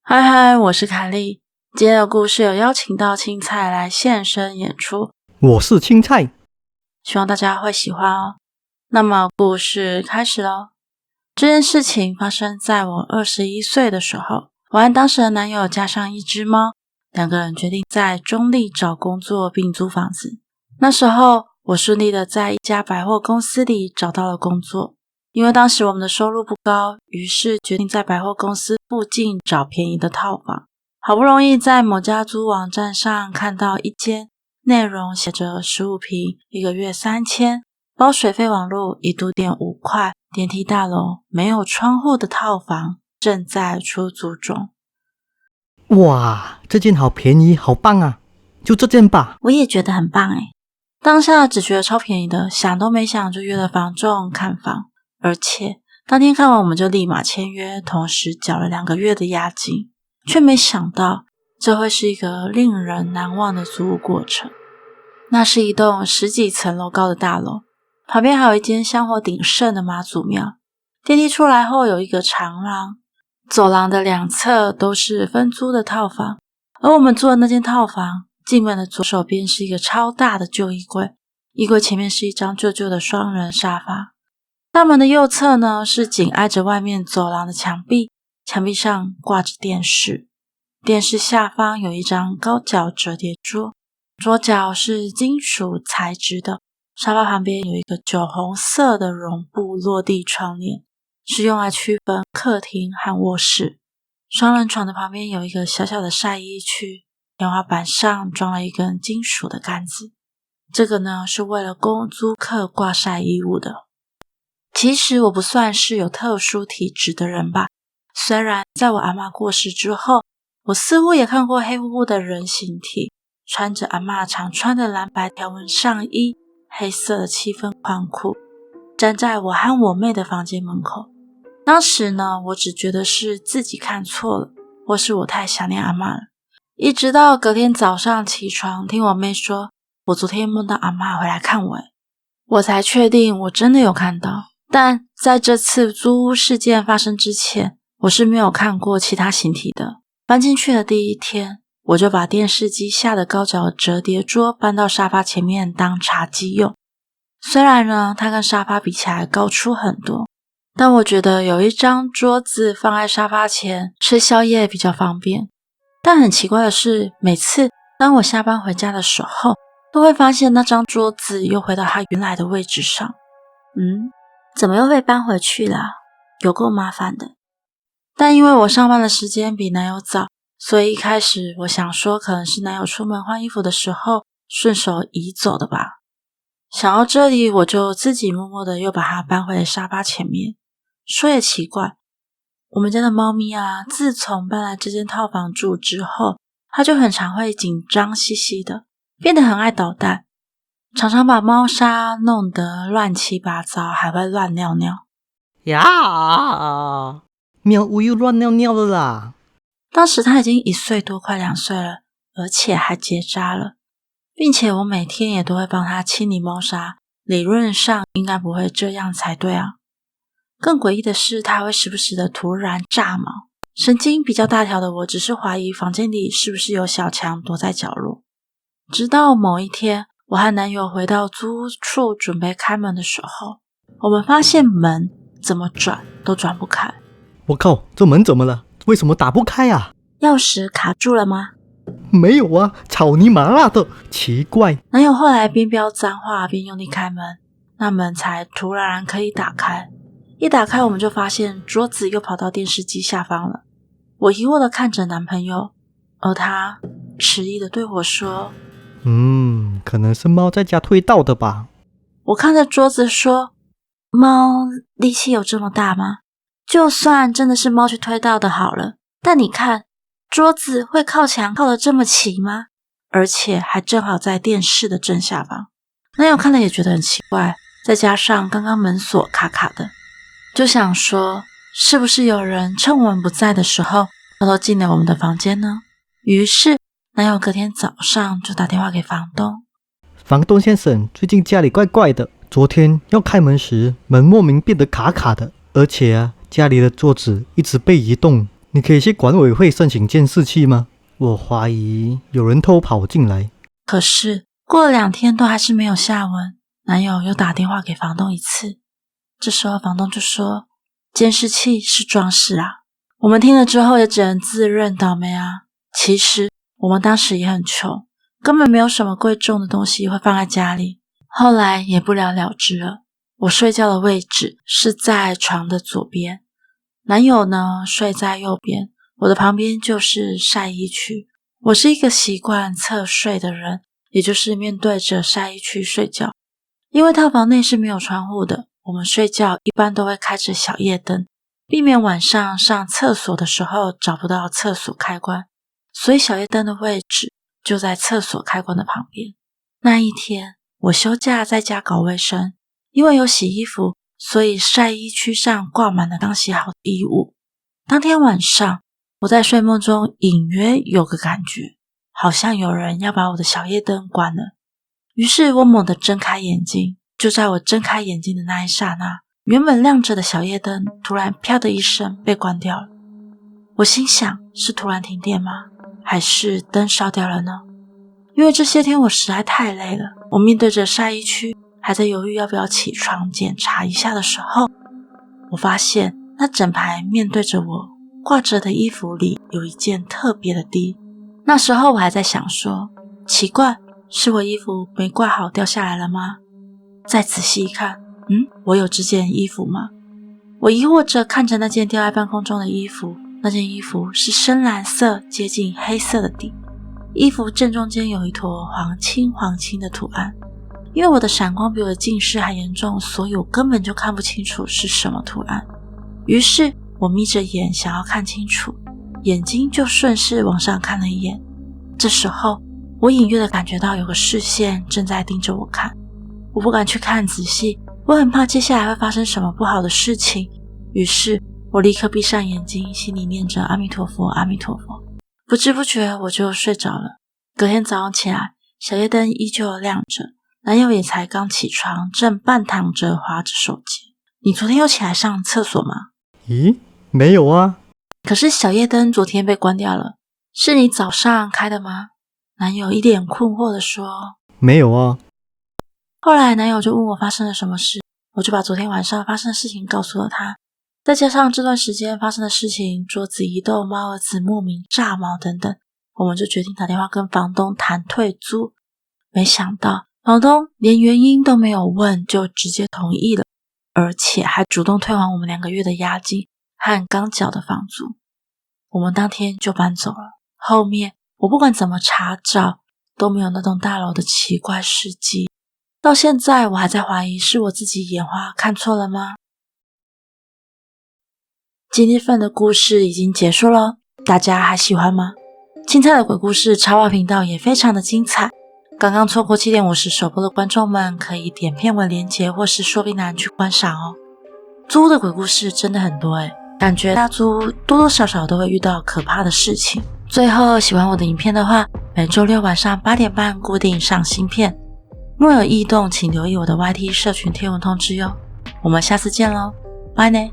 嗨嗨，我是凯莉。今天的故事有邀请到青菜来现身演出，我是青菜，希望大家会喜欢哦。那么故事开始咯。这件事情发生在我21岁的时候，我和当时的男友加上一只猫，两个人决定在中立找工作并租房子。那时候我顺利的在一家百货公司里找到了工作。因为当时我们的收入不高，于是决定在百货公司附近找便宜的套房。好不容易在某家租网站上看到一间内容写着15平，1个月3000，包水费网络，1度电5块，电梯大楼，没有窗户的套房，正在出租中。哇，这件好便宜，好棒啊！就这件吧。我也觉得很棒诶。当下只觉得超便宜的，想都没想就约了房仲看房。而且当天看完我们就立马签约，同时缴了2个月的押金，却没想到这会是一个令人难忘的租屋过程。那是一栋10几层楼高的大楼，旁边还有一间香火鼎盛的妈祖庙。电梯出来后有一个长廊，走廊的两侧都是分租的套房，而我们住的那间套房，进门的左手边是一个超大的旧衣柜，衣柜前面是一张旧旧的双人沙发。大门的右侧呢，是紧挨着外面走廊的墙壁，墙壁上挂着电视，电视下方有一张高脚折叠桌，桌角是金属材质的，沙发旁边有一个酒红色的绒布落地窗帘，是用来区分客厅和卧室。双人床的旁边有一个小小的晒衣区，天花板上装了一根金属的杆子，这个呢是为了供租客挂晒衣物的。其实我不算是有特殊体质的人吧，虽然在我阿嬷过世之后，我似乎也看过黑乎乎的人形体，穿着阿嬷常穿的蓝白条纹上衣，黑色的7分宽裤，站在我和我妹的房间门口。当时呢，我只觉得是自己看错了，或是我太想念阿嬷了。一直到隔天早上起床，听我妹说，我昨天梦到阿嬷回来看我，我才确定我真的有看到。但在这次租屋事件发生之前，我是没有看过其他形体的。搬进去的第一天，我就把电视机下的高脚折叠桌搬到沙发前面当茶几用。虽然呢，它跟沙发比起来高出很多，但我觉得有一张桌子放在沙发前吃宵夜比较方便。但很奇怪的是，每次当我下班回家的时候，都会发现那张桌子又回到它原来的位置上。怎么又被搬回去了？有够麻烦的。但因为我上班的时间比男友早，所以一开始我想说可能是男友出门换衣服的时候顺手移走的吧。想到这里，我就自己默默的又把它搬回了沙发前面。说也奇怪，我们家的猫咪啊，自从搬来这间套房住之后，它就很常会紧张兮兮的，变得很爱捣蛋，常常把猫砂弄得乱七八糟，还会乱尿尿。呀，喵呜又乱尿尿了啦！当时它已经1岁多，快2岁了，而且还结扎了，并且我每天也都会帮它清理猫砂，理论上应该不会这样才对啊。更诡异的是，它会时不时的突然炸毛，神经比较大条的我只是怀疑房间里是不是有小强躲在角落。直到某一天，我和男友回到租屋处准备开门的时候，我们发现门怎么转都转不开。我靠，这门怎么了？为什么打不开啊？钥匙卡住了吗？没有啊，草泥马拉的，奇怪。男友后来边飙脏话边用力开门，那门才突然可以打开。一打开，我们就发现桌子又跑到电视机下方了。我疑惑的看着男朋友，而他迟疑的对我说，可能是猫在家推到的吧。我看着桌子说，猫力气有这么大吗？就算真的是猫去推到的好了，但你看，桌子会靠墙靠得这么齐吗？而且还正好在电视的正下方。男友看了也觉得很奇怪，再加上刚刚门锁卡卡的，就想说，是不是有人趁我们不在的时候偷偷进了我们的房间呢？于是男友隔天早上就打电话给房东。房东先生，最近家里怪怪的，昨天要开门时，门莫名变得卡卡的，而且家里的桌子一直被移动，你可以去管委会申请监视器吗？我怀疑有人偷跑进来。可是过了2天都还是没有下文，男友又打电话给房东一次，这时候房东就说监视器是装饰啊。我们听了之后也只能自认倒霉啊。其实我们当时也很穷，根本没有什么贵重的东西会放在家里，后来也不了了之了。我睡觉的位置是在床的左边，男友呢睡在右边，我的旁边就是晒衣区。我是一个习惯侧睡的人，也就是面对着晒衣区睡觉。因为套房内是没有窗户的，我们睡觉一般都会开着小夜灯，避免晚上上厕所的时候找不到厕所开关，所以小夜灯的位置就在厕所开关的旁边。那一天我休假在家搞卫生，因为有洗衣服，所以晒衣区上挂满了刚洗好的衣物。当天晚上我在睡梦中隐约有个感觉，好像有人要把我的小夜灯关了。于是我猛地睁开眼睛，就在我睁开眼睛的那一刹那，原本亮着的小夜灯突然啪的一声被关掉了。我心想，是突然停电吗？还是灯烧掉了呢？因为这些天我实在太累了，我面对着晒衣区，还在犹豫要不要起床检查一下的时候，我发现那整排面对着我挂着的衣服里有一件特别的低。那时候我还在想说，奇怪，是我衣服没挂好掉下来了吗？再仔细一看，我有这件衣服吗？我疑惑着看着那件吊在半空中的衣服，那件衣服是深蓝色接近黑色的底，衣服正中间有一坨黄青黄青的图案。因为我的闪光比我的近视还严重，所以我根本就看不清楚是什么图案。于是我眯着眼想要看清楚，眼睛就顺势往上看了一眼。这时候我隐约的感觉到有个视线正在盯着我看，我不敢去看仔细，我很怕接下来会发生什么不好的事情。于是我立刻闭上眼睛，心里念着阿弥陀佛阿弥陀佛，不知不觉我就睡着了。隔天早上起来，小夜灯依旧亮着，男友也才刚起床，正半躺着滑着手机。你昨天有起来上厕所吗？咦，没有啊。可是小夜灯昨天被关掉了，是你早上开的吗？男友一脸困惑地说，没有啊。后来男友就问我发生了什么事，我就把昨天晚上发生的事情告诉了他，再加上这段时间发生的事情，桌子移动、猫儿子莫名炸毛等等，我们就决定打电话跟房东谈退租。没想到房东连原因都没有问就直接同意了，而且还主动退还我们2个月的押金和刚缴的房租。我们当天就搬走了。后面我不管怎么查找都没有那栋大楼的奇怪事迹，到现在我还在怀疑是我自己眼花看错了吗？今天份的故事已经结束了，大家还喜欢吗？青菜的鬼故事插画频道也非常的精彩，刚刚错过7点50首播的观众们可以点片尾连结或是说明栏去观赏哦。租屋的鬼故事真的很多感觉大租多多少少都会遇到可怕的事情。最后喜欢我的影片的话，每周六晚上8点半固定上新片，若有异动请留意我的 YT 社群贴文通知哟。我们下次见咯，拜呢。